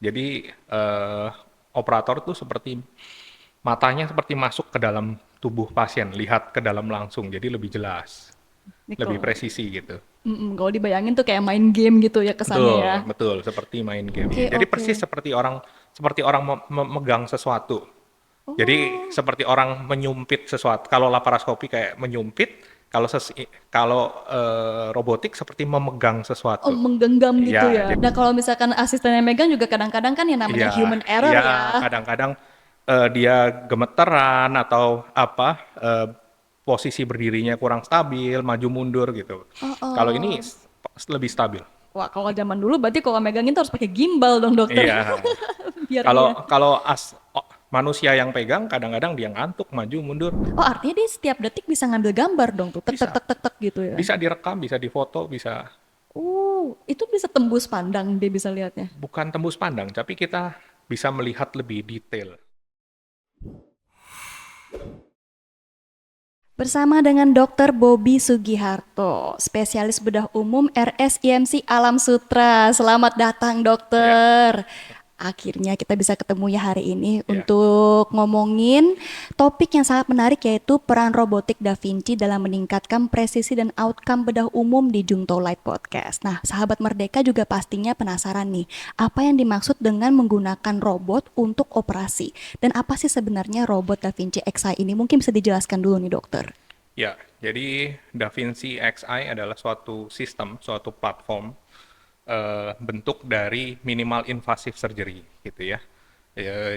Jadi operator tuh seperti matanya seperti masuk ke dalam tubuh pasien, lihat ke dalam langsung, jadi lebih jelas, Ini lebih kalau presisi gitu. kalau dibayangin tuh kayak main game gitu ya kesannya ya. Betul, betul, seperti main game. Oke, Jadi oke. persis seperti orang memegang sesuatu. Jadi Oh, seperti orang menyumpit sesuatu. Kalau laparoskopi kayak menyumpit, kalau robotik seperti memegang oh sesuatu. menggenggam gitu Ya, ya. Nah, kalau misalkan asistennya megang juga kadang-kadang kan yang namanya iya, human error iya, ya. kadang-kadang dia gemeteran atau apa, posisi berdirinya kurang stabil, maju mundur gitu. Oh, Kalau ini oh. lebih stabil. Wah, kalau zaman dulu berarti kalau megangin tuh harus pakai gimbal dong dokter. Iya. Biar Kalau dia. kalau manusia yang pegang kadang-kadang dia ngantuk, maju mundur. Oh, artinya dia setiap detik bisa ngambil gambar dong tuh. Tek tek Bisa. tek tek tek gitu ya. Bisa direkam, bisa difoto, bisa Itu bisa tembus pandang dia bisa lihatnya. bukan tembus pandang, tapi kita bisa melihat lebih detail. Bersama dengan Dr. Bobby Sugiharto, spesialis bedah umum RSIMC Alam Sutra. Selamat datang, Ya, dokter. Akhirnya kita bisa ketemu ya hari ini ya. untuk ngomongin topik yang sangat menarik yaitu peran robotik Da Vinci dalam meningkatkan presisi dan outcome bedah umum di Jungto Light Podcast. Nah, sahabat Merdeka juga pastinya penasaran nih, apa yang dimaksud dengan menggunakan robot untuk operasi? Dan apa sih sebenarnya robot Da Vinci Xi ini? Mungkin bisa dijelaskan dulu nih dokter. Ya, jadi DaVinci Xi adalah suatu sistem, suatu platform bentuk dari minimal invasive surgery gitu ya.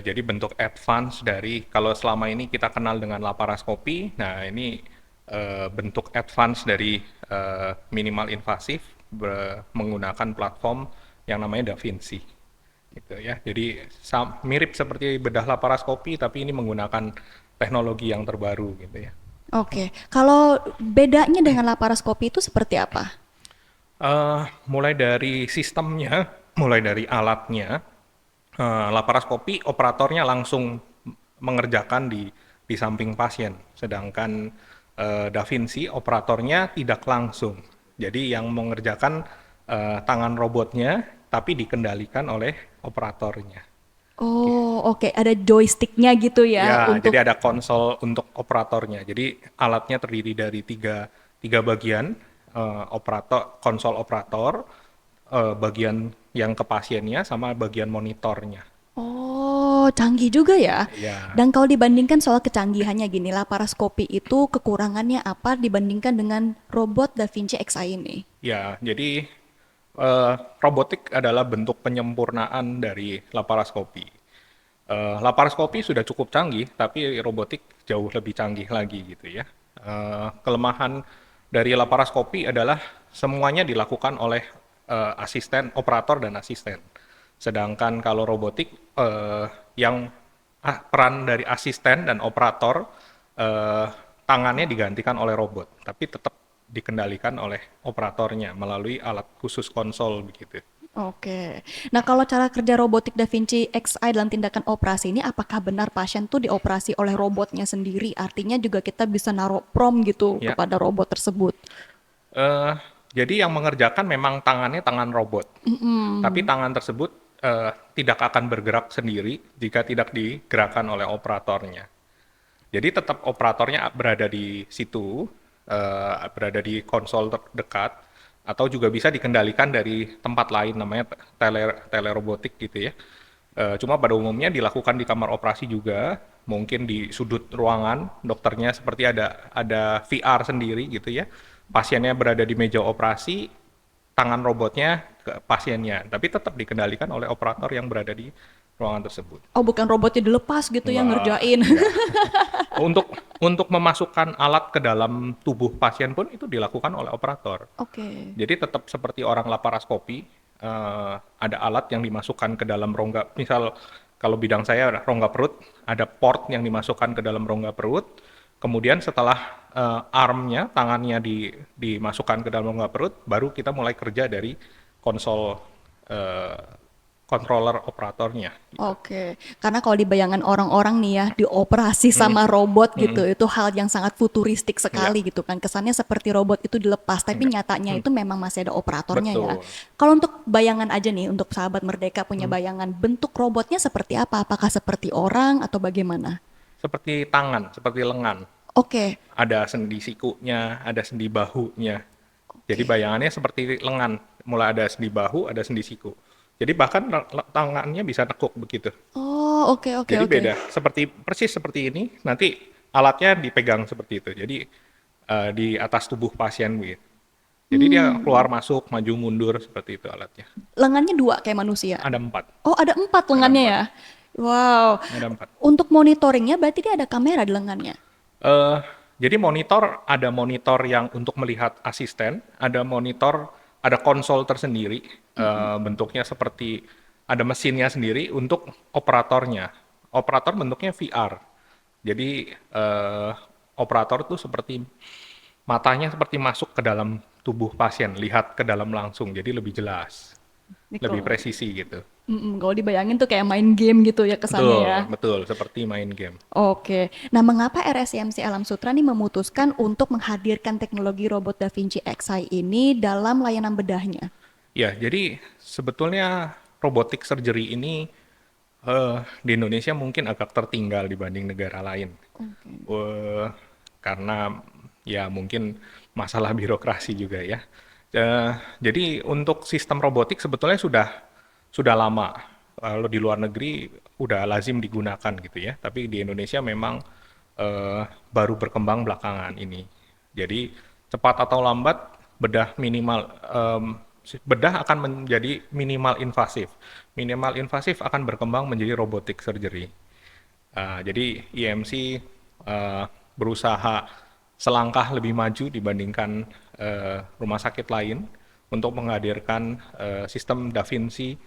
Jadi bentuk advance dari kalau selama ini kita kenal dengan laparoskopi, nah ini bentuk advance dari minimal invasif menggunakan platform yang namanya DaVinci gitu ya. Jadi mirip seperti bedah laparoskopi tapi ini menggunakan teknologi yang terbaru gitu ya. Oke, kalau bedanya dengan laparoskopi itu seperti apa? Mulai dari sistemnya, mulai dari alatnya, laparoskopi operatornya langsung mengerjakan di samping pasien, sedangkan Da Vinci operatornya tidak langsung. Jadi yang mengerjakan tangan robotnya, tapi dikendalikan oleh operatornya. Oh, oke, ada joysticknya gitu ya Ya, untuk. jadi ada konsol untuk operatornya. Jadi alatnya terdiri dari tiga bagian, konsol operator, bagian yang ke pasiennya, sama bagian monitornya. Oh, canggih juga ya. Ya, Dan kalau dibandingkan soal kecanggihannya gini, laparoskopi itu kekurangannya apa dibandingkan dengan robot Da Vinci Xi ini? ya. Jadi robotik adalah bentuk penyempurnaan dari laparoskopi. Laparoskopi sudah cukup canggih, tapi robotik jauh lebih canggih lagi gitu ya. Kelemahan dari laparoskopi adalah semuanya dilakukan oleh asisten operator dan asisten. Sedangkan kalau robotik yang peran dari asisten dan operator eh, tangannya digantikan oleh robot, tapi tetap dikendalikan oleh operatornya melalui alat khusus konsol begitu. Oke. Nah, kalau cara kerja robotik Da Vinci Xi dalam tindakan operasi ini, apakah benar pasien tuh dioperasi oleh robotnya sendiri? Artinya juga kita bisa naruh prompt gitu Ya, kepada robot tersebut. eh, jadi yang mengerjakan memang tangannya tangan robot, tapi Mm-mm. tangan tersebut tidak akan bergerak sendiri jika tidak digerakkan oleh operatornya. Jadi tetap operatornya berada di situ, berada di konsol terdekat, atau juga bisa dikendalikan dari tempat lain, namanya telerobotik gitu ya. Cuma pada umumnya dilakukan di kamar operasi juga, mungkin di sudut ruangan dokternya seperti ada VR sendiri gitu ya. Pasiennya berada di meja operasi, tangan robotnya ke pasiennya, tapi tetap dikendalikan oleh operator yang berada di ruangan tersebut. Oh, bukan robotnya dilepas gitu yang Enggak, ngerjain. enggak. Untuk memasukkan alat ke dalam tubuh pasien pun itu dilakukan oleh operator. Oke. Jadi tetap seperti orang laparoskopi, ada alat yang dimasukkan ke dalam rongga. Misal kalau bidang saya rongga perut, ada port yang dimasukkan ke dalam rongga perut. Kemudian setelah armnya, tangannya dimasukkan ke dalam rongga perut, baru kita mulai kerja dari konsol eh, controller operatornya. Gitu. Oke, karena kalau di bayangan orang-orang nih ya, dioperasi Mm, sama robot gitu, mm, itu hal yang sangat futuristik ya, sekali gitu kan. Kesannya seperti robot itu dilepas, tapi enggak. nyatanya Mm, itu memang masih ada operatornya ya. betul. Kalau untuk bayangan aja nih, untuk sahabat Merdeka punya Mm. bayangan bentuk robotnya seperti apa? Apakah seperti orang atau bagaimana? Seperti tangan, seperti lengan. Oke, Ada sendi sikunya, ada sendi bahunya. Jadi oke. bayangannya seperti lengan, mulai ada sendi bahu, ada sendi siku. Jadi bahkan tangannya bisa nekuk begitu. Oh, oke, oke, Jadi oke. beda, seperti persis seperti ini. Nanti alatnya dipegang seperti itu. Jadi di atas tubuh pasien begitu. Jadi dia keluar Hmm, masuk, maju mundur seperti itu alatnya. lengannya dua kayak manusia. Ada 4, Oh, ada 4 ada lengannya 4, ya? Wow. ada 4. Untuk monitoringnya berarti dia ada kamera di lengannya? Eh, jadi monitor, ada monitor yang untuk melihat asisten, ada monitor, ada konsol tersendiri, bentuknya seperti ada mesinnya sendiri untuk operatornya. Operator bentuknya VR. Jadi operator itu seperti matanya seperti masuk ke dalam tubuh pasien, lihat ke dalam langsung, jadi lebih jelas, Ini lebih kalau presisi gitu. kalau dibayangin tuh kayak main game gitu ya kesannya Betul, ya. betul, seperti main game. Oke. Nah, mengapa RSIMC Alam Sutra nih memutuskan untuk menghadirkan teknologi robot Da Vinci Xi ini dalam layanan bedahnya? Ya, jadi sebetulnya robotic surgery ini di Indonesia mungkin agak tertinggal dibanding negara lain. Oke. Eh, karena ya mungkin masalah birokrasi juga ya. Jadi untuk sistem robotik sebetulnya sudah lama. Kalau di luar negeri udah lazim digunakan gitu ya. Tapi di Indonesia memang baru berkembang belakangan ini. Jadi cepat atau lambat bedah akan menjadi minimal invasif. Minimal invasif akan berkembang menjadi robotic surgery. Jadi IMC berusaha selangkah lebih maju dibandingkan rumah sakit lain untuk menghadirkan sistem Da Vinci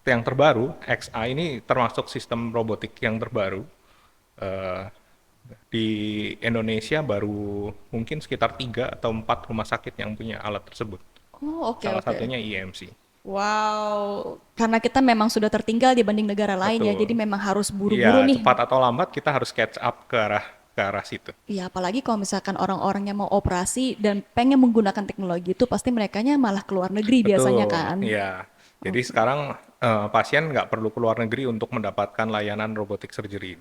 yang terbaru. XA ini termasuk sistem robotik yang terbaru. Eh, di Indonesia baru mungkin sekitar 3 atau 4 rumah sakit yang punya alat tersebut. Oh, oke, Salah oke. satunya IMC. Wow, karena kita memang sudah tertinggal dibanding negara lain ya, jadi Betul. memang harus buru-buru Iya, nih. cepat atau lambat kita harus catch up ke arah situ. Ya, apalagi kalau misalkan orang-orang yang mau operasi dan pengen menggunakan teknologi itu pasti merekanya malah keluar negeri biasanya Betul, kan. ya. Jadi Oke. sekarang pasien nggak perlu keluar negeri untuk mendapatkan layanan robotic surgery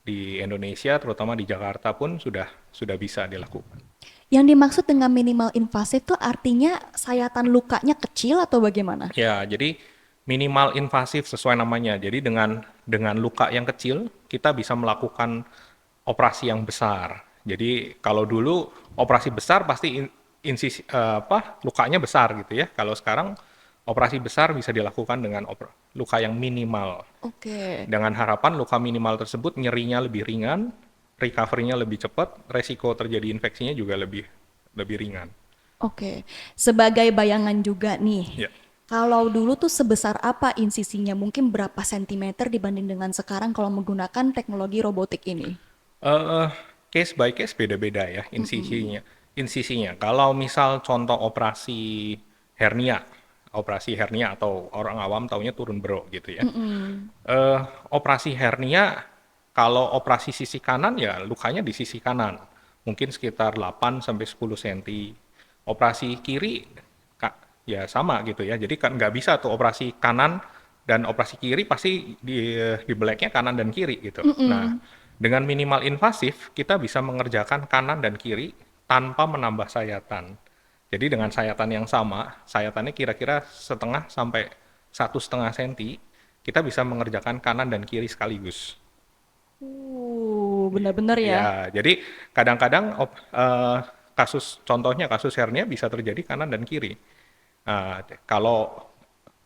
di Indonesia, terutama di Jakarta pun sudah bisa dilakukan. Yang dimaksud dengan minimal invasif tuh artinya sayatan lukanya kecil atau bagaimana? Ya, jadi minimal invasif sesuai namanya. Jadi dengan luka yang kecil kita bisa melakukan operasi yang besar. Jadi kalau dulu operasi besar pasti lukanya besar gitu ya. Kalau sekarang operasi besar bisa dilakukan dengan luka yang minimal. Oke, Dengan harapan luka minimal tersebut nyerinya lebih ringan, recovery-nya lebih cepat, resiko terjadi infeksinya juga lebih lebih ringan. oke. Sebagai bayangan juga nih, Ya. kalau dulu tuh sebesar apa insisinya? Mungkin berapa sentimeter dibanding dengan sekarang kalau menggunakan teknologi robotik ini? Eh, case by case beda-beda ya Mm-mm. insisinya. Insisinya. Kalau misal contoh hernia, operasi hernia atau orang awam taunya turun bro gitu ya. Mm-mm. Eh, Operasi hernia, kalau operasi sisi kanan ya lukanya di sisi kanan. Mungkin sekitar 8 sampai 10 cm. Operasi kiri ya sama gitu ya. Jadi kan nggak bisa tuh operasi kanan dan operasi kiri pasti di belaknya kanan dan kiri gitu. Nah, Mm-mm. dengan minimal invasif kita bisa mengerjakan kanan dan kiri tanpa menambah sayatan. Jadi dengan sayatan yang sama, sayatannya kira-kira setengah sampai 1,5 cm, kita bisa mengerjakan kanan dan kiri sekaligus. Benar-benar ya. Ya, jadi kadang-kadang contohnya kasus hernia bisa terjadi kanan dan kiri. Kalau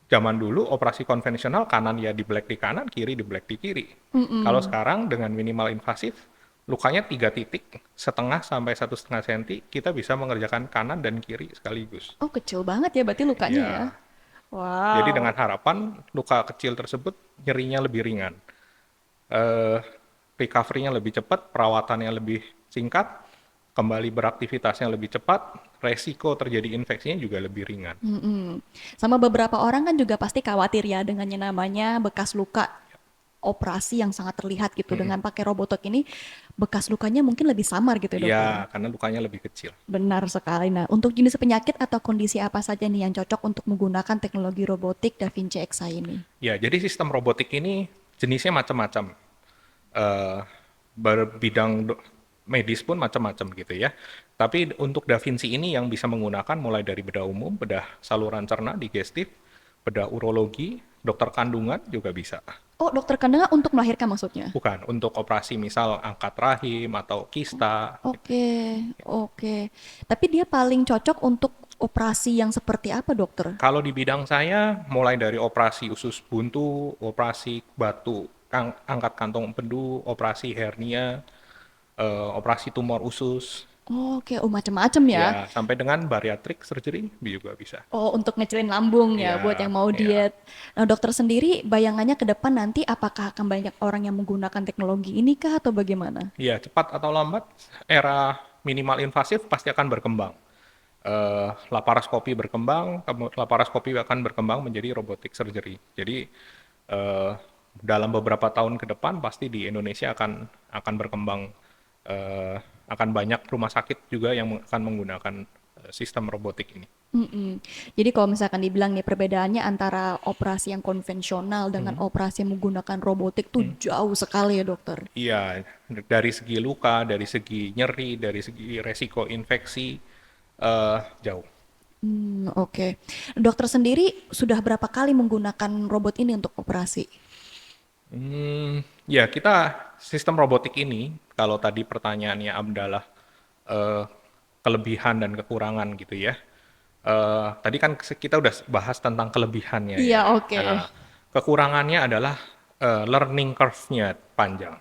zaman dulu operasi konvensional kanan ya di black di kanan, kiri di black di kiri. Kalau Mm-mm. sekarang dengan minimal invasif, lukanya 3 titik, setengah sampai 1,5 cm, kita bisa mengerjakan kanan dan kiri sekaligus. Oh, kecil banget ya berarti lukanya ya. Ya, jadi dengan Wow. harapan luka kecil tersebut nyerinya lebih ringan, eh, recovery-nya lebih cepat, perawatannya lebih singkat, kembali beraktivitasnya lebih cepat, resiko terjadi infeksinya juga lebih ringan. Mm-mm. Sama beberapa orang kan juga pasti khawatir ya dengan yang namanya bekas luka operasi yang sangat terlihat gitu. Mm-mm. Dengan pakai robotik ini, bekas lukanya mungkin lebih samar gitu ya dokter. Iya, karena lukanya lebih kecil. Benar sekali. Nah, untuk jenis penyakit atau kondisi apa saja nih yang cocok untuk menggunakan teknologi robotik Da Vinci Xi ini? Ya, jadi sistem robotik ini jenisnya macam-macam. Eh, Berbidang medis pun macam-macam gitu ya. Tapi untuk Da Vinci ini yang bisa menggunakan mulai dari bedah umum, bedah saluran cerna, digestif, bedah urologi, dokter kandungan juga bisa. Oh, dokter kandungan untuk melahirkan maksudnya? Bukan, untuk operasi misal angkat rahim atau kista. Oke, oke. Tapi dia paling cocok untuk operasi yang seperti apa, dokter? Kalau di bidang saya, mulai dari operasi usus buntu, operasi batu, angkat kantong empedu, operasi hernia, operasi tumor usus, Oke, oh macam-macam ya. ya sampai dengan bariatric surgery juga bisa. Oh, untuk ngecilin lambung ya, buat yang Ya, mau ya. diet. Nah, dokter sendiri bayangannya ke depan nanti apakah akan banyak orang yang menggunakan teknologi ini kah atau bagaimana? Ya, cepat atau lambat, era minimal invasif pasti akan berkembang. Laparoskopi berkembang, laparoskopi akan berkembang menjadi robotic surgery. Jadi eh, dalam beberapa tahun ke depan pasti di Indonesia akan berkembang, akan banyak rumah sakit juga yang akan menggunakan sistem robotik ini. Mm-mm. Jadi kalau misalkan dibilang nih perbedaannya antara operasi yang konvensional dengan Hmm. operasi yang menggunakan robotik tuh jauh sekali ya dokter. Iya, dari segi luka, dari segi nyeri, dari segi resiko infeksi, jauh. Oke. Dokter sendiri sudah berapa kali menggunakan robot ini untuk operasi? Ya, kita sistem robotik ini, kalau tadi pertanyaannya adalah eh, kelebihan dan kekurangan gitu ya. Tadi kan kita udah bahas tentang kelebihannya Iya, ya. oke. Kekurangannya adalah learning curve-nya panjang.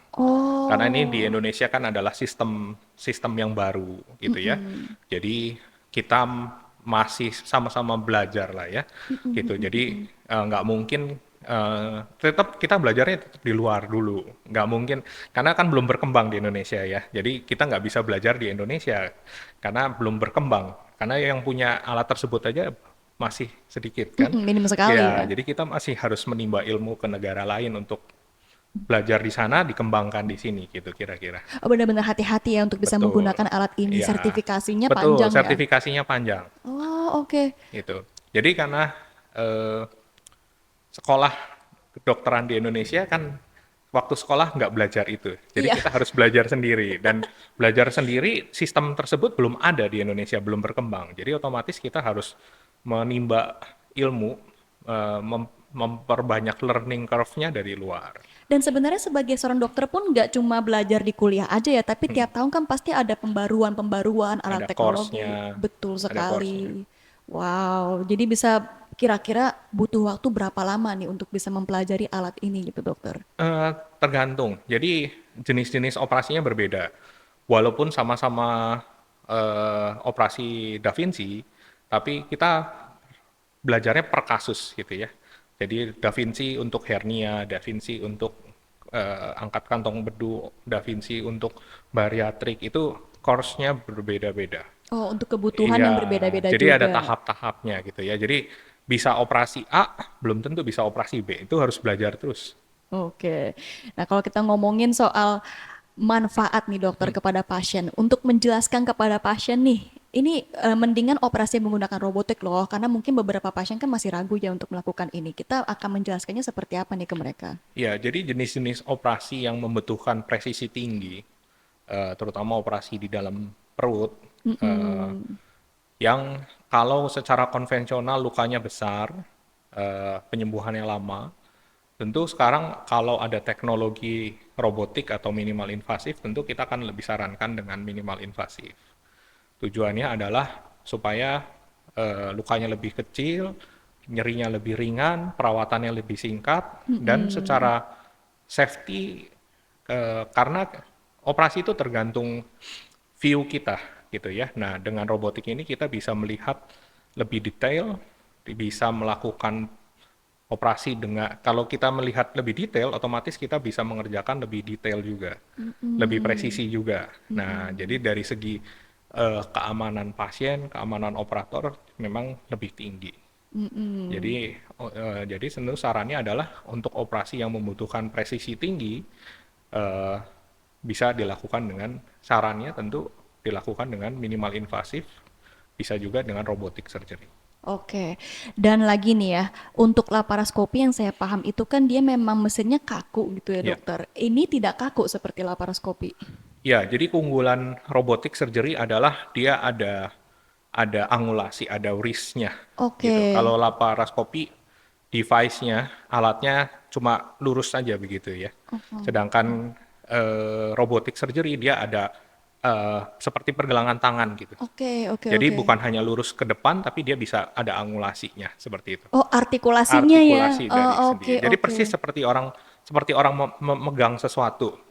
Karena ini di Oh, Indonesia kan adalah sistem sistem yang baru gitu ya. Jadi kita masih sama-sama belajar lah ya, gitu. Jadi nggak mungkin, tetap kita belajarnya tetap di luar dulu, nggak mungkin karena kan belum berkembang di Indonesia ya. Jadi kita nggak bisa belajar di Indonesia karena belum berkembang. Karena yang punya alat tersebut aja masih sedikit kan. minim sekali Ya, ya. jadi kita masih harus menimba ilmu ke negara lain untuk belajar di sana, dikembangkan di sini gitu kira-kira. Oh, benar-benar hati-hati ya untuk bisa Betul. menggunakan alat ini. Iya. Sertifikasinya Betul, panjang ya. sertifikasinya panjang Oh, oke. gitu. Jadi karena eh, sekolah kedokteran di Indonesia kan waktu sekolah nggak belajar itu. Jadi Iya. kita harus belajar sendiri dan belajar sendiri sistem tersebut belum ada di Indonesia, belum berkembang. Jadi otomatis kita harus menimba ilmu, memperbanyak learning curve-nya dari luar. Dan sebenarnya sebagai seorang dokter pun nggak cuma belajar di kuliah aja ya, tapi tiap tahun kan pasti ada pembaruan-pembaruan alat Ada teknologi. course-nya, Betul ada course-nya. sekali. Wow, jadi bisa kira-kira butuh waktu berapa lama nih untuk bisa mempelajari alat ini gitu dokter? Tergantung. Jadi jenis-jenis operasinya berbeda. Walaupun sama-sama operasi Da Vinci, tapi kita belajarnya per kasus gitu ya. Jadi Da Vinci untuk hernia, Da Vinci untuk angkat kantong bedu, Da Vinci untuk bariatrik itu course-nya berbeda-beda. Oh, untuk kebutuhan Iya, yang berbeda-beda jadi ada juga. tahap-tahapnya gitu ya. Jadi bisa operasi A, belum tentu bisa operasi B. Itu harus belajar terus. Oke. Nah, kalau kita ngomongin soal manfaat nih dokter kepada pasien, untuk menjelaskan kepada pasien nih, ini mendingan operasi menggunakan robotik loh, karena mungkin beberapa pasien kan masih ragu ya untuk melakukan ini. Kita akan menjelaskannya seperti apa nih ke mereka? Ya, jadi jenis-jenis operasi yang membutuhkan presisi tinggi, terutama operasi di dalam perut, eh, yang kalau secara konvensional lukanya besar, penyembuhannya lama, tentu sekarang kalau ada teknologi robotik atau minimal invasif, tentu kita akan lebih sarankan dengan minimal invasif. Tujuannya adalah supaya lukanya lebih kecil, nyerinya lebih ringan, perawatannya lebih singkat, dan secara safety, karena operasi itu tergantung view kita gitu ya. Nah, dengan robotik ini kita bisa melihat lebih detail, bisa melakukan operasi dengan kalau kita melihat lebih detail, otomatis kita bisa mengerjakan lebih detail juga, lebih presisi juga. Nah, jadi dari segi keamanan pasien, keamanan operator memang lebih tinggi. Mm-mm. Jadi tentu sarannya adalah untuk operasi yang membutuhkan presisi tinggi, eh, bisa dilakukan dengan sarannya tentu dilakukan dengan minimal invasif, bisa juga dengan robotic surgery. Oke, dan lagi nih ya, untuk laparoskopi yang saya paham itu kan dia memang mesinnya kaku gitu ya Ya, dokter. Ini tidak kaku seperti laparoskopi. ya. Jadi keunggulan robotic surgery adalah dia ada angulasi, ada wrist-nya Oke, gitu. Kalau laparoskopi device-nya, alatnya cuma lurus saja begitu ya. Sedangkan robotic surgery dia ada seperti pergelangan tangan gitu. oke, oke, Jadi oke. bukan hanya lurus ke depan, tapi dia bisa ada angulasinya seperti itu. Oh, artikulasinya ya. Artikulasi dari Oh, sendiri. oke, Jadi oke. persis seperti orang memegang sesuatu.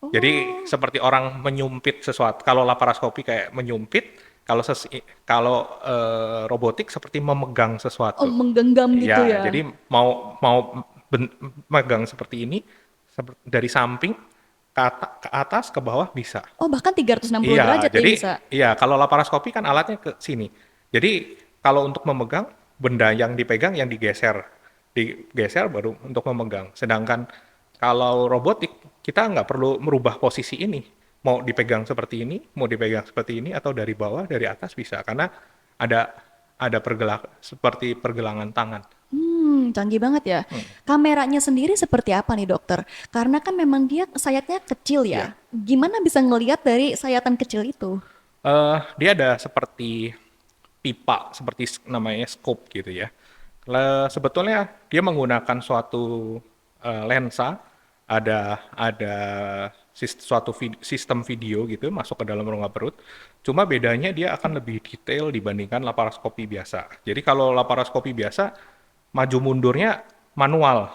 Jadi Oh, seperti orang menyumpit sesuatu. Kalau laparoskopi kayak menyumpit, kalau robotik seperti memegang oh sesuatu. menggenggam gitu Ya, ya. jadi mau mau megang seperti ini dari samping ke atas ke bawah bisa. Oh, bahkan 360 Iya, derajat ya jadi bisa. iya kalau laparoskopi kan alatnya ke sini. Jadi kalau untuk memegang benda yang dipegang yang digeser baru untuk memegang. Sedangkan kalau robotik kita nggak perlu merubah posisi ini. Mau dipegang seperti ini, mau dipegang seperti ini atau dari bawah, dari atas bisa karena ada seperti pergelangan tangan. Canggih banget ya. Kameranya sendiri seperti apa nih dokter? Karena kan memang dia sayapnya kecil Ya. ya. Gimana bisa ngelihat dari sayatan kecil itu? Dia ada seperti pipa, seperti namanya scope gitu ya. Sebetulnya dia menggunakan suatu lensa, ada suatu sistem video gitu masuk ke dalam rongga perut. Cuma bedanya dia akan lebih detail dibandingkan laparoskopi biasa. Jadi kalau laparoskopi biasa maju mundurnya manual,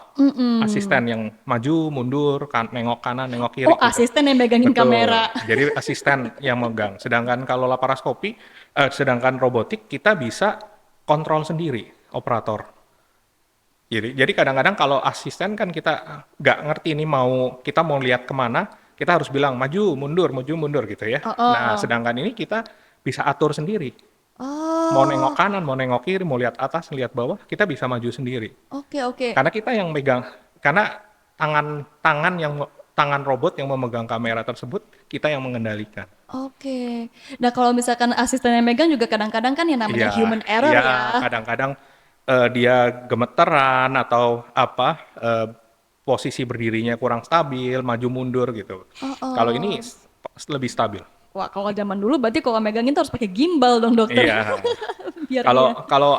asisten yang maju mundur, nengok kanan, nengok kiri Oh, gitu. asisten yang megangin Betul. kamera. Jadi asisten yang megang. Sedangkan robotik kita bisa kontrol sendiri operator. Jadi kadang-kadang kalau asisten kan kita nggak ngerti ini kita mau lihat kemana, kita harus bilang maju mundur gitu ya. Oh, Nah, oh. sedangkan ini kita bisa atur sendiri. Mau nengok Oh, kanan, mau nengok kiri, mau lihat atas, lihat bawah, kita bisa maju sendiri. oke, oke. Karena kita yang megang, karena tangan robot yang memegang kamera tersebut, kita yang mengendalikan. Oke. Nah, kalau misalkan asisten yang megang juga kadang-kadang kan yang namanya Iya, human error iya ya. kadang-kadang dia gemeteran atau apa, posisi berdirinya kurang stabil, maju mundur gitu. Oh, Kalau ini oh. lebih stabil. Wah, kalau zaman dulu berarti kalau megangin tuh harus pakai gimbal dong dokter. Iya. Biar Kalau dia. kalau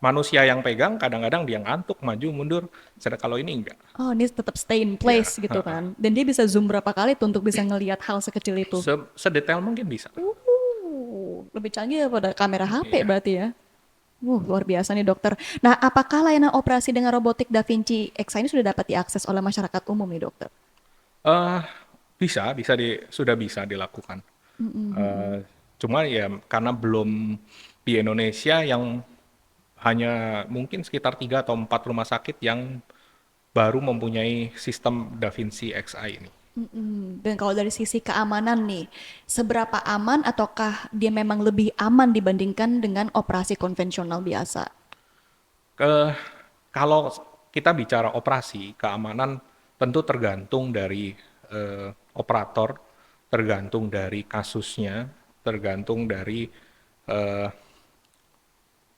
manusia yang pegang kadang-kadang dia ngantuk, maju mundur. Sedangkan kalau ini enggak. Oh, ini tetap stay in Iya. place gitu kan. Dan dia bisa zoom berapa kali tuh untuk bisa ngelihat hal sekecil itu. Sedetail mungkin bisa. Lebih canggih daripada kamera HP Iya. berarti ya. Luar biasa nih dokter. Nah, apakah layanan operasi dengan robotik Da Vinci X ini sudah dapat diakses oleh masyarakat umum nih dokter? Eh, sudah bisa dilakukan. Eh, Cuma ya karena belum di Indonesia yang hanya mungkin sekitar 3 atau 4 rumah sakit yang baru mempunyai sistem Da Vinci Xi ini. Dan kalau dari sisi keamanan nih, seberapa aman ataukah dia memang lebih aman dibandingkan dengan operasi konvensional biasa? Ke Kalau kita bicara operasi, keamanan tentu tergantung dari operator, tergantung dari kasusnya, tergantung dari eh,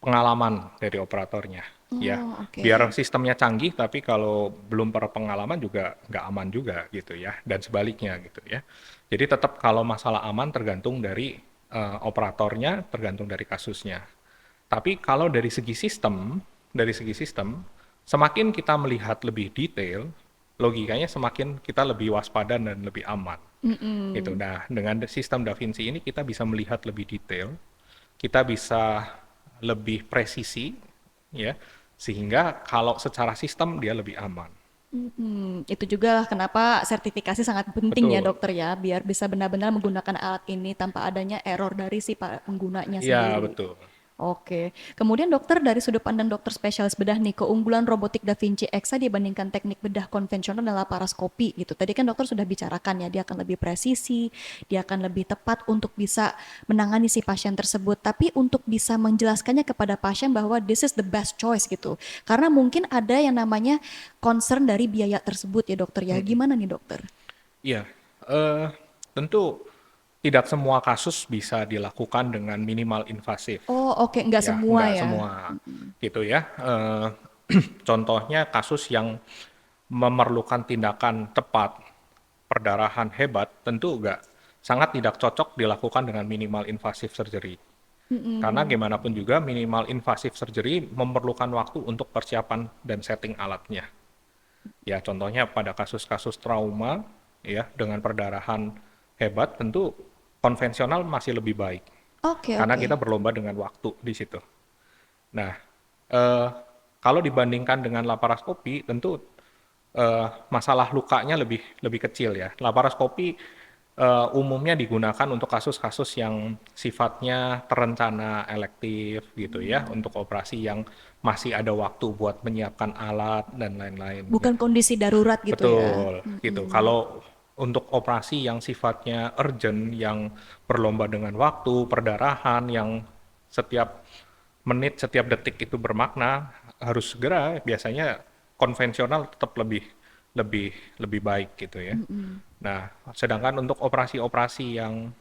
pengalaman dari operatornya. Ya, Oh, oke. biar sistemnya canggih, tapi kalau belum berpengalaman juga nggak aman juga gitu ya, dan sebaliknya gitu ya. Jadi tetap kalau masalah aman tergantung dari operatornya, tergantung dari kasusnya. Tapi kalau dari segi sistem, semakin kita melihat lebih detail, logikanya semakin kita lebih waspada dan lebih aman. Gitu. Nah, dengan sistem Da Vinci ini kita bisa melihat lebih detail, kita bisa lebih presisi, ya, sehingga kalau secara sistem dia lebih aman. Itu juga kenapa sertifikasi sangat penting ya Betul. dokter ya, biar bisa benar-benar menggunakan alat ini tanpa adanya error dari si penggunanya Iya, sendiri. betul. Oke. Kemudian dokter, dari sudut pandang dokter spesialis bedah nih, keunggulan robotik Da Vinci Xa dibandingkan teknik bedah konvensional dan laparoskopi gitu. Tadi kan dokter sudah bicarakan ya, dia akan lebih presisi, dia akan lebih tepat untuk bisa menangani si pasien tersebut. Tapi untuk bisa menjelaskannya kepada pasien bahwa this is the best choice gitu. Karena mungkin ada yang namanya concern dari biaya tersebut ya dokter ya. Mm-mm. Gimana nih dokter? Iya, eh, tentu tidak semua kasus bisa dilakukan dengan minimal invasif. Oh oke, nggak Ya, semua nggak ya. semua gitu ya. Contohnya kasus yang memerlukan tindakan tepat, perdarahan hebat, tentu nggak sangat tidak cocok dilakukan dengan minimal invasif surgery. Karena Mm-mm. gimana pun juga minimal invasif surgery memerlukan waktu untuk persiapan dan setting alatnya. Ya, contohnya pada kasus-kasus trauma, ya, dengan perdarahan hebat, tentu konvensional masih lebih baik. Oke Karena oke. kita berlomba dengan waktu di situ. Nah, eh, kalau dibandingkan dengan laparoskopi, tentu masalah lukanya lebih lebih kecil ya. Laparoskopi umumnya digunakan untuk kasus-kasus yang sifatnya terencana elektif gitu ya, untuk operasi yang masih ada waktu buat menyiapkan alat dan lain-lain Bukan gitu. kondisi darurat gitu ya. Betul, gitu. Mm-mm. Kalau untuk operasi yang sifatnya urgent, yang berlomba dengan waktu, perdarahan, yang setiap menit, setiap detik itu bermakna, harus segera, biasanya konvensional tetap lebih lebih lebih baik gitu ya. Mm-mm. Nah, sedangkan untuk operasi-operasi yang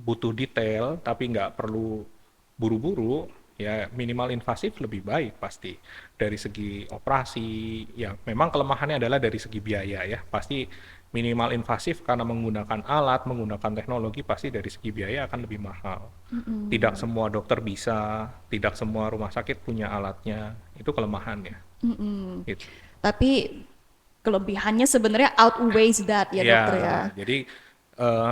butuh detail tapi nggak perlu buru-buru, ya minimal invasif lebih baik pasti. Dari segi operasi, ya memang kelemahannya adalah dari segi biaya ya. Pasti minimal invasif karena menggunakan alat, menggunakan teknologi, pasti dari segi biaya akan lebih mahal. Tidak Mm-mm. semua dokter bisa, tidak semua rumah sakit punya alatnya. Itu kelemahannya. Mm-mm. Gitu. Tapi kelebihannya sebenarnya outweighs that ya Ya, dokter ya. jadi eh,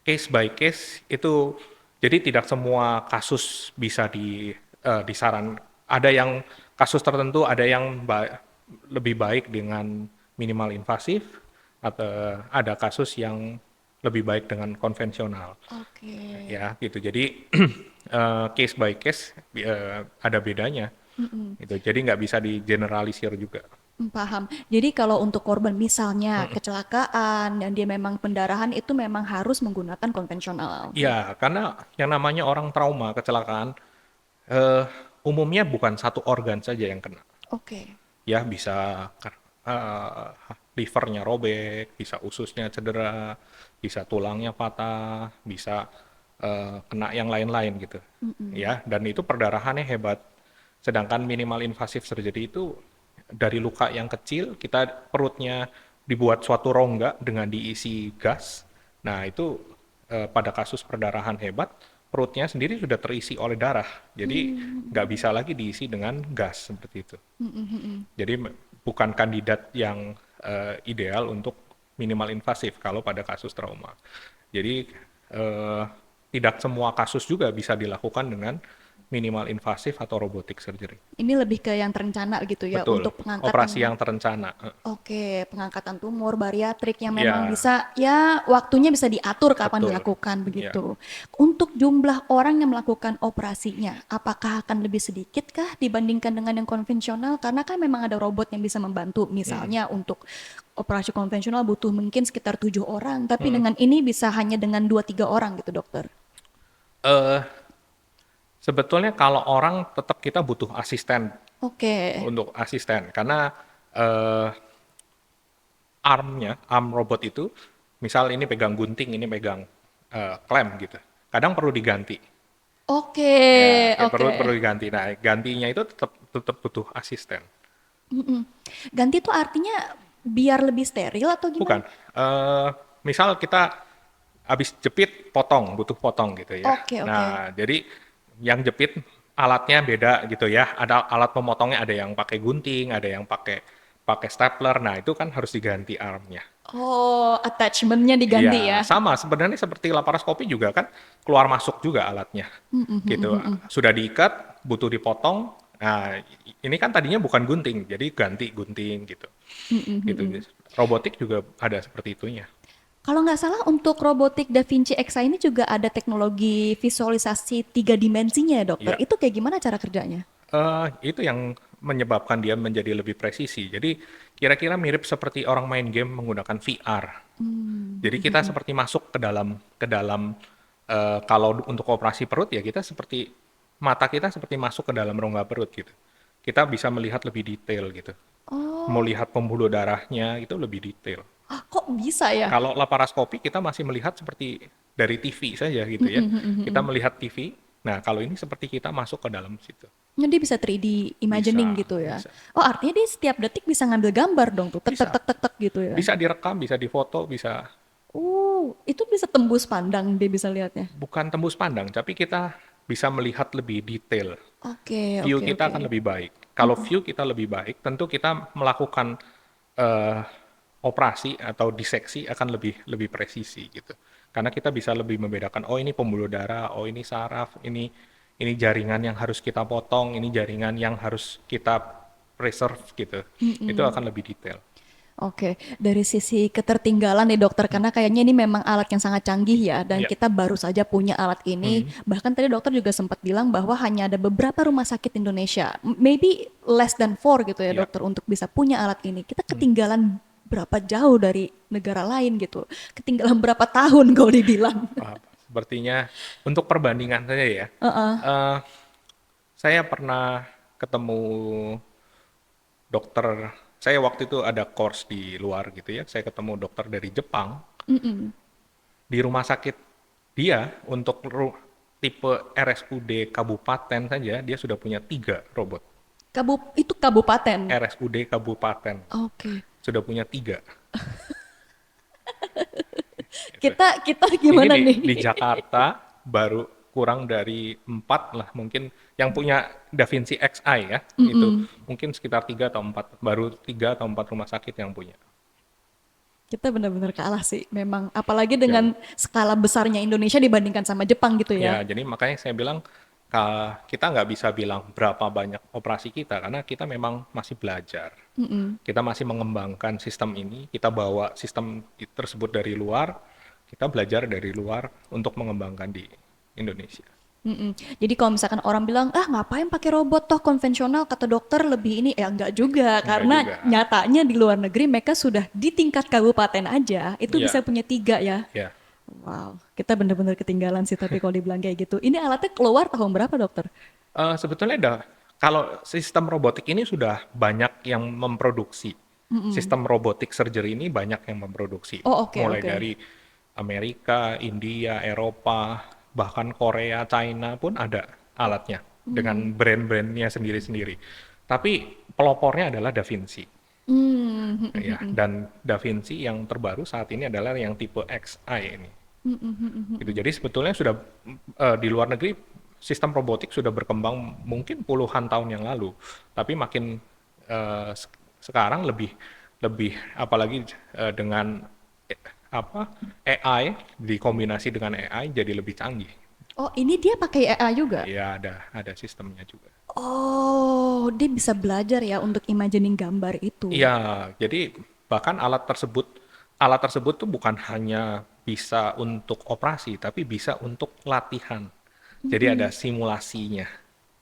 case by case itu, jadi tidak semua kasus bisa disaran. Ada yang kasus tertentu ada yang lebih baik dengan minimal invasif, atau ada kasus yang lebih baik dengan konvensional Oke. ya gitu. Jadi case by case ada bedanya Mm-mm. gitu. Jadi nggak bisa di generalisir juga. Paham. Jadi kalau untuk korban misalnya Mm. kecelakaan dan dia memang pendarahan itu memang harus menggunakan konvensional. Ya, karena yang namanya orang trauma, kecelakaan, eh, umumnya bukan satu organ saja yang kena. Oke. Ya, bisa eh, livernya robek, bisa ususnya cedera, bisa tulangnya patah, bisa kena yang lain-lain gitu. Mm-mm. Ya, dan itu perdarahannya hebat. Sedangkan minimal invasive surgery itu dari luka yang kecil, kita perutnya dibuat suatu rongga dengan diisi gas. Nah, itu pada kasus perdarahan hebat, perutnya sendiri sudah terisi oleh darah. Jadi nggak Mm. bisa lagi diisi dengan gas seperti itu. Mm-mm, mm-mm. Jadi bukan kandidat yang ideal untuk minimal invasif kalau pada kasus trauma. Jadi eh, tidak semua kasus juga bisa dilakukan dengan minimal invasif atau robotic surgery. Ini lebih ke yang terencana gitu ya Betul, untuk operasi pengangkatan. yang terencana. Oke, pengangkatan tumor bariatrik yang memang Ya, bisa ya waktunya bisa diatur kapan betul. dilakukan Ya. begitu. Untuk jumlah orang yang melakukan operasinya, apakah akan lebih sedikit kah dibandingkan dengan yang konvensional? Karena kan memang ada robot yang bisa membantu. Mm. Misalnya untuk operasi konvensional butuh mungkin sekitar 7 orang, tapi Mm. dengan ini bisa hanya dengan 2-3 orang gitu dokter. Eh, Sebetulnya kalau orang tetap kita butuh asisten Oke, untuk asisten karena eh, arm robot itu, misal ini pegang gunting, ini pegang klem gitu. Kadang perlu diganti. oke, Ya, kayak oke. perlu perlu diganti. Nah, gantinya itu tetap tetap butuh asisten. Mm-mm. Ganti tuh artinya biar lebih steril atau Bukan. gimana? Misal kita habis jepit, butuh potong gitu ya. Oke, oke. Nah, jadi yang jepit alatnya beda gitu ya. Ada alat pemotongnya, ada yang pakai gunting, ada yang pakai pakai stapler. Nah, itu kan harus diganti armnya. Oh, attachment-nya diganti Iya, ya? sama sebenarnya seperti laparoskopi juga kan keluar masuk juga alatnya. Gitu. Sudah diikat, butuh dipotong. Nah, ini kan tadinya bukan gunting, jadi ganti gunting gitu. Mhm, Gitu. mhm. Robotik juga ada seperti itunya. Kalau nggak salah untuk robotik Da Vinci Xi ini juga ada teknologi visualisasi 3 dimensinya ya dokter. Ya, Itu kayak gimana cara kerjanya? itu yang menyebabkan dia menjadi lebih presisi. Jadi kira-kira mirip seperti orang main game menggunakan VR. Jadi kita seperti masuk ke dalam kalau untuk operasi perut ya kita seperti mata kita seperti masuk ke dalam rongga perut gitu. Kita bisa melihat lebih detail gitu. Mau Oh, lihat pembuluh darahnya itu lebih detail. ah, kok bisa ya? Kalau laparoskopi kita masih melihat seperti dari TV saja gitu ya. Kita melihat TV. Nah, kalau ini seperti kita masuk ke dalam situ. Jadi bisa 3D imagining Bisa, gitu ya. bisa, Oh, artinya dia setiap detik bisa ngambil gambar dong tuh. Tek tek bisa. tek tek tek gitu ya. Bisa direkam, bisa difoto, bisa Itu bisa tembus pandang dia bisa lihatnya. bukan tembus pandang, tapi kita bisa melihat lebih detail. Oke, View oke, kita oke. akan lebih baik. Kalau view kita lebih baik, tentu kita melakukan eh, operasi atau diseksi akan lebih lebih presisi gitu. Karena kita bisa lebih membedakan, oh ini pembuluh darah, oh ini saraf, ini jaringan yang harus kita potong, ini jaringan yang harus kita preserve gitu. Itu akan lebih detail. Oke, dari sisi ketertinggalan nih dokter, karena kayaknya ini memang alat yang sangat canggih ya, dan Ya. kita baru saja punya alat ini. Bahkan tadi dokter juga sempat bilang bahwa hanya ada beberapa rumah sakit Indonesia, maybe less than four gitu ya Ya. dokter, untuk bisa punya alat ini. Kita ketinggalan berapa jauh dari negara lain gitu, ketinggalan berapa tahun kalau dibilang. Sepertinya untuk perbandingan saja ya. eh, saya pernah ketemu dokter, saya waktu itu ada course di luar gitu ya, saya ketemu dokter dari Jepang, di rumah sakit dia untuk tipe RSUD kabupaten saja, dia sudah punya 3 robot. Itu kabupaten. RSUD kabupaten, Oke. sudah punya 3. Gitu. Kita Ini gimana di nih? Jakarta baru kurang dari 4 lah mungkin yang punya DaVinci Xi ya, itu mungkin sekitar 3 atau 4, baru 3 atau 4 rumah sakit yang punya. Kita benar-benar kalah sih, memang. Apalagi Ya, dengan skala besarnya Indonesia dibandingkan sama Jepang gitu ya, ya. jadi makanya saya bilang kita nggak bisa bilang berapa banyak operasi kita karena kita memang masih belajar. Kita masih mengembangkan sistem ini, kita bawa sistem tersebut dari luar, kita belajar dari luar untuk mengembangkan di Indonesia. Mm-mm. Jadi kalau misalkan orang bilang, ah ngapain pakai robot toh konvensional, kata dokter lebih ini, ya enggak juga. Enggak Karena juga. nyatanya di luar negeri mereka sudah di tingkat kabupaten aja, itu Iya, bisa punya 3 ya. ya. Wow, kita benar-benar ketinggalan sih tapi kalau dibilang kayak gitu. Ini alatnya keluar tahun berapa dokter? Sebetulnya kalau sistem robotik ini sudah banyak yang memproduksi. Sistem robotik surgery ini banyak yang memproduksi. Oh oke, Mulai oke. dari Amerika, India, Eropa, bahkan Korea, China pun ada alatnya dengan brand-brandnya sendiri-sendiri. Tapi pelopornya adalah Da Vinci. Hmm, Ya, dan Da Vinci yang terbaru saat ini adalah yang tipe Xi ini. Gitu. Jadi sebetulnya sudah di luar negeri sistem robotik sudah berkembang mungkin puluhan tahun yang lalu, tapi makin sekarang lebih lebih apalagi dengan eh, apa AI dikombinasi dengan AI jadi lebih canggih. Oh ini dia pakai AI juga? Ya ada sistemnya juga. Oh, dia bisa belajar ya untuk imagining gambar itu. Iya, jadi bahkan alat tersebut tuh bukan hanya bisa untuk operasi, tapi bisa untuk latihan. Jadi ada simulasinya.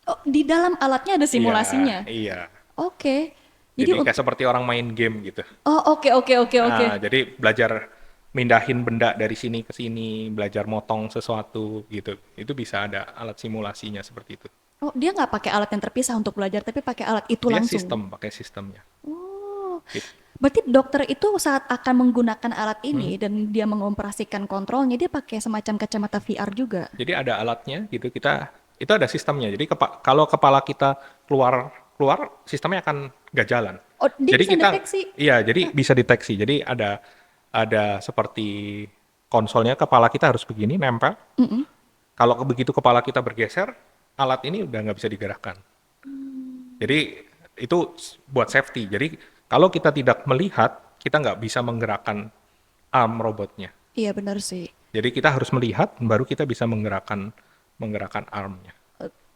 Oh, di dalam alatnya ada Iya, simulasinya. iya. Oke. Jadi Jadi kayak seperti orang main game gitu. oh oke oke oke oke. Jadi belajar mindahin benda dari sini ke sini, belajar motong sesuatu gitu. Itu bisa ada alat simulasinya seperti itu. Oh, dia nggak pakai alat yang terpisah untuk belajar, tapi pakai alat itu Dia langsung. pakai sistemnya. Oh, Gitu. berarti dokter itu saat akan menggunakan alat ini dan dia mengoperasikan kontrolnya, dia pakai semacam kacamata VR juga. Jadi ada alatnya gitu, itu ada sistemnya. Jadi kalau kepala kita keluar keluar, sistemnya akan nggak jalan. Oh, dia Jadi bisa deteksi. iya, jadi bisa deteksi. Jadi ada seperti konsolnya, kepala kita harus begini nempel. Kalau begitu kepala kita bergeser, alat ini udah nggak bisa digerakkan. Jadi itu buat safety. Jadi kalau kita tidak melihat, kita nggak bisa menggerakkan arm robotnya. Iya benar sih. Jadi kita harus melihat, baru kita bisa menggerakkan armnya.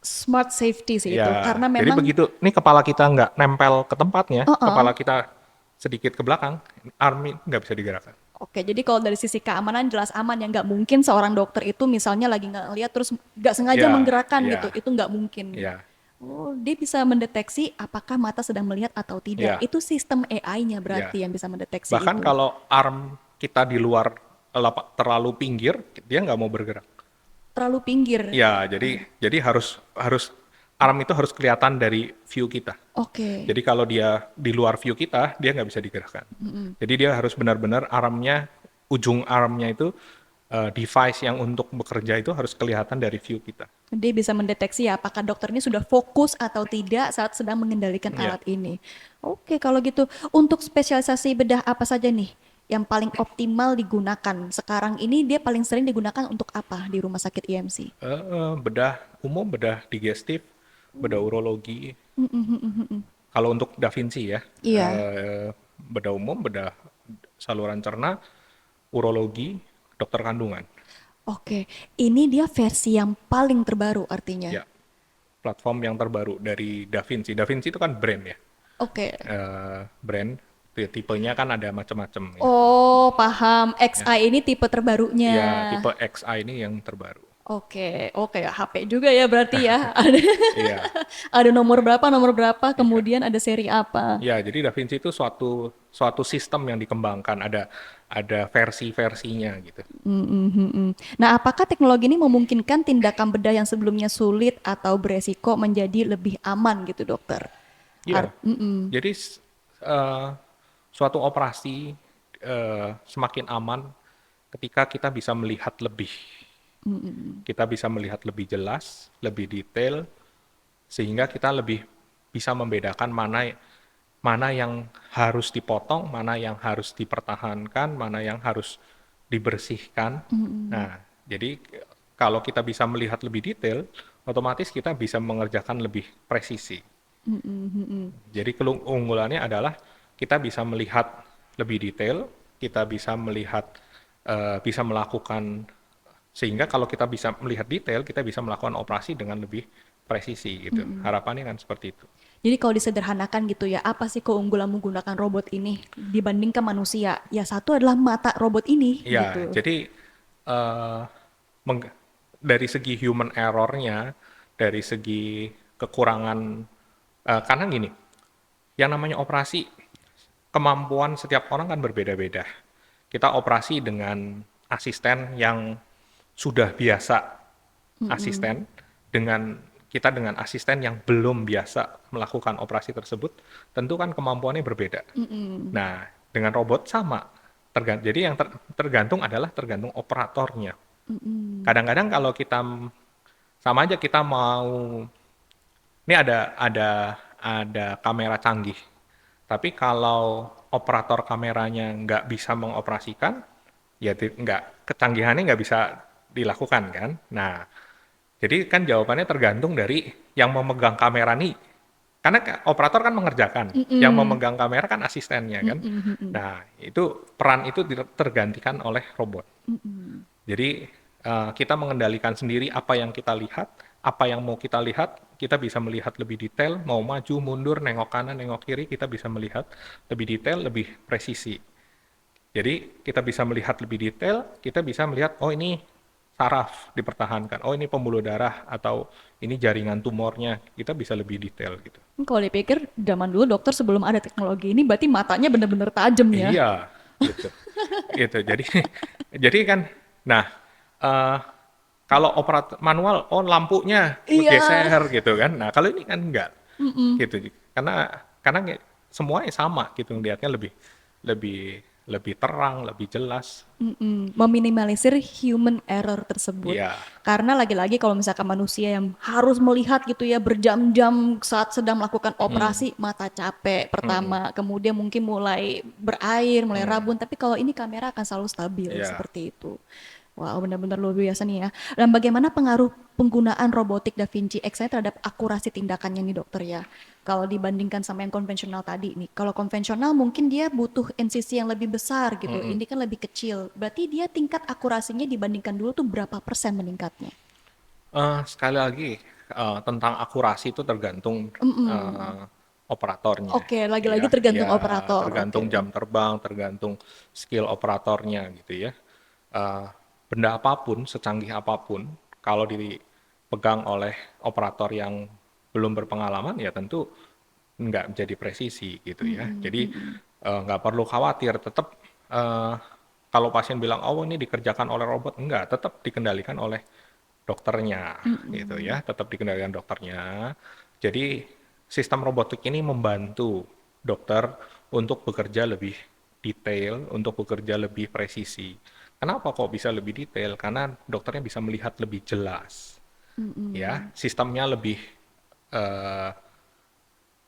Smart safety sih itu, Ya, karena jadi memang begitu, ini kepala kita nggak nempel ke tempatnya, uh-uh. kepala kita sedikit ke belakang, arm nggak bisa digerakkan. Oke, jadi kalau dari sisi keamanan jelas aman ya, nggak mungkin seorang dokter itu misalnya lagi nggak lihat terus nggak sengaja Ya, menggerakkan gitu, ya, itu nggak mungkin. ya, Oh, dia bisa mendeteksi apakah mata sedang melihat atau tidak. ya, Itu sistem AI-nya ya. berarti yang bisa mendeteksi Bahkan itu. kalau arm kita di luar terlalu pinggir, dia nggak mau bergerak. Terlalu pinggir. Ya, jadi harus harus arm itu harus kelihatan dari view kita. Oke. Jadi kalau dia di luar view kita, dia nggak bisa digerakkan. Jadi dia harus benar-benar armnya, ujung armnya itu device yang untuk bekerja itu harus kelihatan dari view kita. Dia bisa mendeteksi ya apakah dokter ini sudah fokus atau tidak saat sedang mengendalikan Ya. alat ini. Oke, kalau gitu untuk spesialisasi bedah apa saja nih yang paling optimal digunakan? Sekarang ini dia paling sering digunakan untuk apa di rumah sakit IMC? Bedah umum, bedah digestif, bedah urologi. Kalau untuk Da Vinci ya, Iya. bedah umum, bedah saluran cerna, urologi, dokter kandungan. Oke, ini dia versi yang paling terbaru artinya. Ya, platform yang terbaru dari Da Vinci. Da Vinci itu kan brand ya. Oke. Brand, tipenya kan ada macam-macam ya. Oh, paham. Ya, XI ini tipe terbarunya. ya, tipe XI ini yang terbaru. Oke, oke, HP juga ya berarti ya. Ada Iya, ada nomor berapa, iya. kemudian ada seri apa. Ya, jadi Da Vinci itu suatu suatu sistem yang dikembangkan, ada versi-versinya gitu. Nah, apakah teknologi ini memungkinkan tindakan bedah yang sebelumnya sulit atau beresiko menjadi lebih aman gitu, dokter? Iya. Jadi eh, suatu operasi semakin aman ketika kita bisa melihat lebih. Kita bisa melihat lebih jelas, lebih detail, sehingga kita lebih bisa membedakan mana mana yang harus dipotong, mana yang harus dipertahankan, mana yang harus dibersihkan. Nah, jadi kalau kita bisa melihat lebih detail, otomatis kita bisa mengerjakan lebih presisi. Jadi keunggulannya adalah kita bisa melihat lebih detail, kita bisa melihat, bisa melakukan, sehingga kalau kita bisa melihat detail, kita bisa melakukan operasi dengan lebih presisi gitu. Harapannya kan seperti itu. Jadi kalau disederhanakan gitu ya, apa sih keunggulan menggunakan robot ini dibandingkan manusia? Ya satu adalah mata robot ini Ya, gitu. jadi eh, meng- dari segi human error-nya, dari segi kekurangan, karena gini, yang namanya operasi, kemampuan setiap orang kan berbeda-beda. Kita operasi dengan asisten yang sudah biasa asisten, dengan kita dengan asisten yang belum biasa melakukan operasi tersebut, tentu kan kemampuannya berbeda. Nah, dengan robot sama. Jadi yang tergantung adalah tergantung operatornya. Kadang-kadang kalau kita sama aja kita mau, ini ada kamera canggih, tapi kalau operator kameranya nggak bisa mengoperasikan, ya nggak, kecanggihannya nggak bisa dilakukan kan. Nah, jadi kan jawabannya tergantung dari yang memegang kamera nih. Karena operator kan mengerjakan, yang memegang kamera kan asistennya kan. Nah, itu peran itu tergantikan oleh robot. Jadi kita mengendalikan sendiri apa yang kita lihat, apa yang mau kita lihat, kita bisa melihat lebih detail, mau maju, mundur, nengok kanan, nengok kiri, kita bisa melihat lebih detail, lebih presisi. Jadi kita bisa melihat lebih detail, kita bisa melihat, oh ini saraf dipertahankan, oh ini pembuluh darah, atau ini jaringan tumornya, kita bisa lebih detail gitu. Kalau dipikir zaman dulu dokter sebelum ada teknologi ini berarti matanya benar-benar tajam ya. Iya, gitu. Gitu. Jadi jadi kan, nah, eh, kalau operat manual, oh lampunya Iya. geser gitu kan. Nah, kalau ini kan enggak gitu. Karena semuanya sama gitu, ngelihatnya lebih lebih lebih terang, lebih jelas. Meminimalisir human error tersebut. Iya. Karena lagi-lagi kalau misalkan manusia yang harus melihat gitu ya berjam-jam saat sedang melakukan Hmm, operasi, mata capek hmm, pertama, kemudian mungkin mulai berair, mulai hmm. rabun, tapi kalau ini kamera akan selalu stabil Iya. seperti itu. Wow, benar-benar luar biasa nih ya. Dan bagaimana pengaruh penggunaan robotik Da Vinci X terhadap akurasi tindakannya nih dokter ya? Kalau dibandingkan sama yang konvensional tadi nih. Kalau konvensional mungkin dia butuh insisi yang lebih besar gitu. Mm-mm. Ini kan lebih kecil. Berarti dia tingkat akurasinya dibandingkan dulu tuh berapa persen meningkatnya? Sekali lagi, tentang akurasi itu tergantung eh, operatornya. Oke, lagi-lagi Ya, tergantung ya operator. Oke. tergantung jam terbang, tergantung skill operatornya gitu ya. Eh, Benda apapun, secanggih apapun, kalau dipegang oleh operator yang belum berpengalaman, ya tentu nggak menjadi presisi gitu ya. Mm-mm, Jadi mm-mm. nggak perlu khawatir, tetap eh, kalau pasien bilang, oh ini dikerjakan oleh robot, enggak, tetap dikendalikan oleh dokternya gitu Mm-mm. ya, tetap dikendalikan dokternya. Jadi sistem robotik ini membantu dokter untuk bekerja lebih detail, untuk bekerja lebih presisi. Kenapa kok bisa lebih detail? Karena dokternya bisa melihat lebih jelas, ya, Mm-mm. sistemnya lebih eh,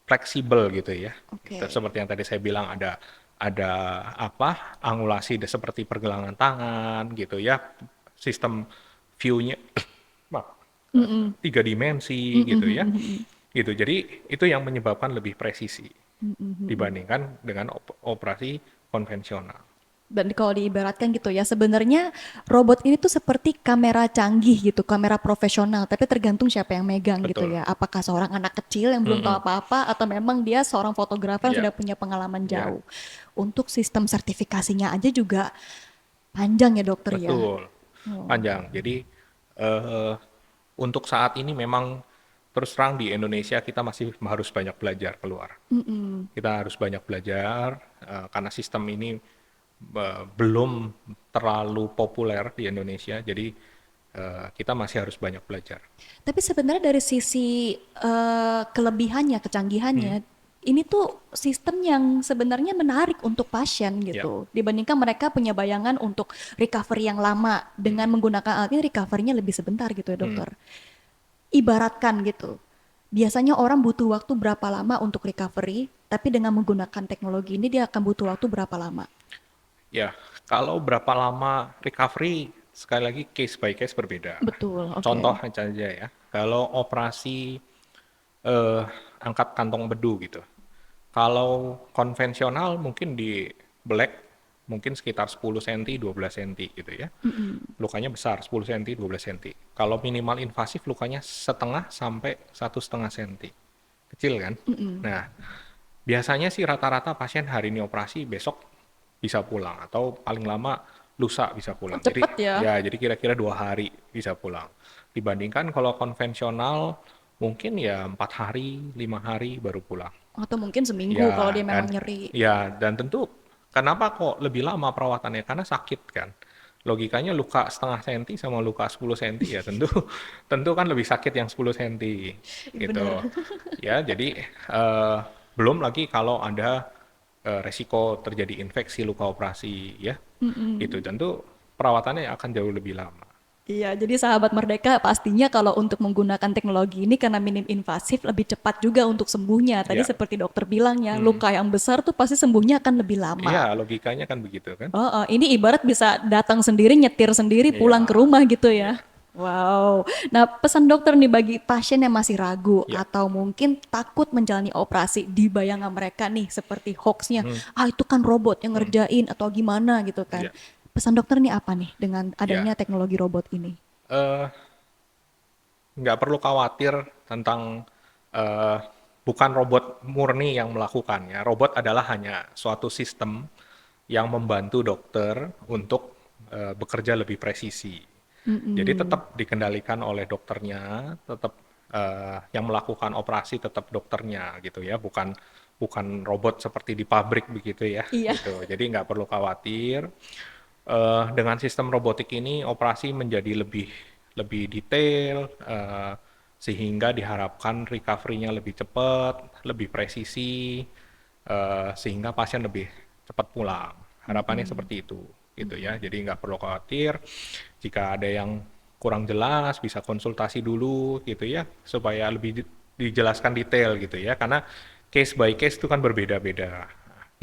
fleksibel gitu ya. Itu Oke. seperti yang tadi saya bilang ada apa angulasi seperti pergelangan tangan gitu ya, sistem view-nya maaf, Mm-mm. tiga dimensi Mm-mm, gitu ya. mm-mm, mm-mm. Gitu. Jadi itu yang menyebabkan lebih presisi Mm-mm, mm-mm. dibandingkan dengan operasi konvensional. Dan kalau diibaratkan gitu ya, sebenarnya robot ini tuh seperti kamera canggih gitu, kamera profesional, tapi tergantung siapa yang megang gitu Betul. ya. Apakah seorang anak kecil yang belum tahu Mm-mm. apa-apa atau memang dia seorang fotografer yang Ya, sudah punya pengalaman ya, jauh. Untuk sistem sertifikasinya aja juga panjang ya dokter ya. betul. Oh. Panjang. Jadi eh, untuk saat ini memang terus terang di Indonesia kita masih harus banyak belajar keluar. Mm-mm. Kita harus banyak belajar karena sistem ini belum terlalu populer di Indonesia. Jadi kita masih harus banyak belajar. Tapi sebenarnya dari sisi kelebihannya, Hmm, kecanggihannya, ini tuh sistem yang sebenarnya menarik untuk pasien ya. gitu. Dibandingkan mereka punya bayangan untuk recovery yang lama dengan Hmm, menggunakan alat ini recovery-nya lebih sebentar gitu ya hmm. dokter. Ibaratkan gitu. Biasanya orang butuh waktu berapa lama untuk recovery, tapi dengan menggunakan teknologi ini dia akan butuh waktu berapa lama? Ya, kalau berapa lama recovery, sekali lagi case by case berbeda. Betul, oke. Contoh aja ya, kalau operasi eh, angkat kantong bedu gitu. Kalau konvensional mungkin di black mungkin sekitar 10 cm, 12 cm gitu ya. Mm-mm. Lukanya besar, 10 cm, 12 cm. Kalau minimal invasif lukanya setengah sampai 1,5 cm. Kecil kan? Mm-mm. Nah, biasanya sih rata-rata pasien hari ini operasi, besok bisa pulang atau paling lama lusa bisa Oh, pulang. Jadi cepet ya. ya, jadi kira-kira 2 hari bisa pulang. Dibandingkan kalau konvensional mungkin ya 4 hari, 5 hari baru pulang. Atau mungkin seminggu kalau Ya dia memang dan nyeri. tentu kenapa kok lebih lama perawatannya? Karena sakit kan. Logikanya luka setengah senti sama luka 10 senti ya tentu tentu kan lebih sakit yang 10 senti Bener. gitu. Ya, jadi eh, belum lagi kalau ada resiko terjadi infeksi luka operasi ya. Itu Mm-mm. tentu perawatannya akan jauh lebih lama. Iya, jadi sahabat Merdeka pastinya kalau untuk menggunakan teknologi ini karena minim invasif lebih cepat juga untuk sembuhnya. Tadi Ya. seperti dokter bilang ya, Hmm. luka yang besar tuh pasti sembuhnya akan lebih Iya, lama. logikanya kan begitu kan? Oh, oh, ini ibarat bisa datang sendiri, nyetir sendiri, pulang ke Iya. rumah gitu ya. Iya. Wow. Nah, pesan dokter nih bagi pasien yang masih ragu Iya. atau mungkin takut menjalani operasi di bayangan mereka nih seperti hoaxnya, Hmm. ah itu kan robot yang Hmm. ngerjain atau gimana gitu kan. Iya. Pesan dokter nih apa nih dengan Ya. adanya teknologi robot ini? Eh, nggak perlu khawatir tentang eh, bukan robot murni yang melakukannya. Robot adalah hanya suatu sistem yang membantu dokter untuk bekerja lebih presisi. Jadi Mm-mm. tetap dikendalikan oleh dokternya, tetap yang melakukan operasi tetap dokternya gitu ya, bukan bukan robot seperti di pabrik begitu ya, Iya. gitu. Jadi nggak perlu khawatir. Dengan sistem robotik ini operasi menjadi lebih lebih detail, sehingga diharapkan recovery-nya lebih cepat, lebih presisi, sehingga pasien lebih cepat pulang. Harapannya Mm-mm. seperti itu, gitu ya. Mm-mm. Jadi nggak perlu khawatir. Jika ada yang kurang jelas, bisa konsultasi dulu, gitu ya, supaya lebih dijelaskan detail, gitu ya. Karena case by case itu kan berbeda-beda,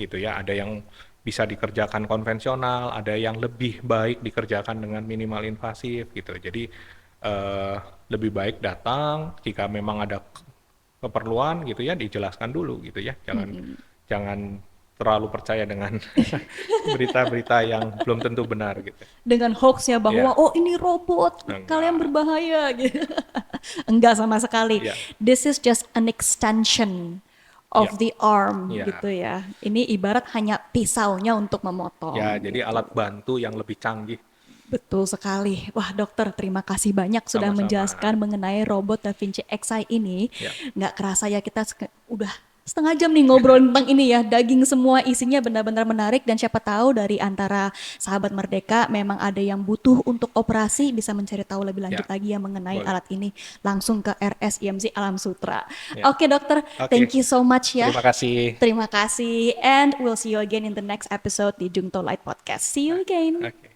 gitu ya. Ada yang bisa dikerjakan konvensional, ada yang lebih baik dikerjakan dengan minimal invasif gitu. Jadi eh, lebih baik datang jika memang ada keperluan gitu ya, dijelaskan dulu gitu ya. Jangan Mm-mm. jangan terlalu percaya dengan berita-berita yang belum tentu benar gitu. Dengan hoaxnya bahwa Ya, oh ini robot, kalian enggak. berbahaya gitu. Enggak sama sekali. Ya, This is just an extension of Ya, the arm ya, gitu ya. Ini ibarat hanya pisaunya untuk memotong ya. Jadi gitu. alat bantu yang lebih canggih. Betul sekali. Wah dokter, terima kasih banyak sudah Sama-sama. menjelaskan mengenai robot Da Vinci Xi ini. Ya, Nggak kerasa ya kita udah setengah jam nih ngobrol tentang ini ya. Daging semua isinya benar-benar menarik dan siapa tahu dari antara sahabat Merdeka memang ada yang butuh untuk operasi bisa mencari tahu lebih lanjut ya, lagi ya mengenai boleh. alat ini langsung ke RS IMC Alam Sutra. Ya. Oke dokter, thank Oke, you so much ya. terima kasih. Terima kasih and we'll see you again in the next episode di Jungto Light Podcast. See you again. Oke.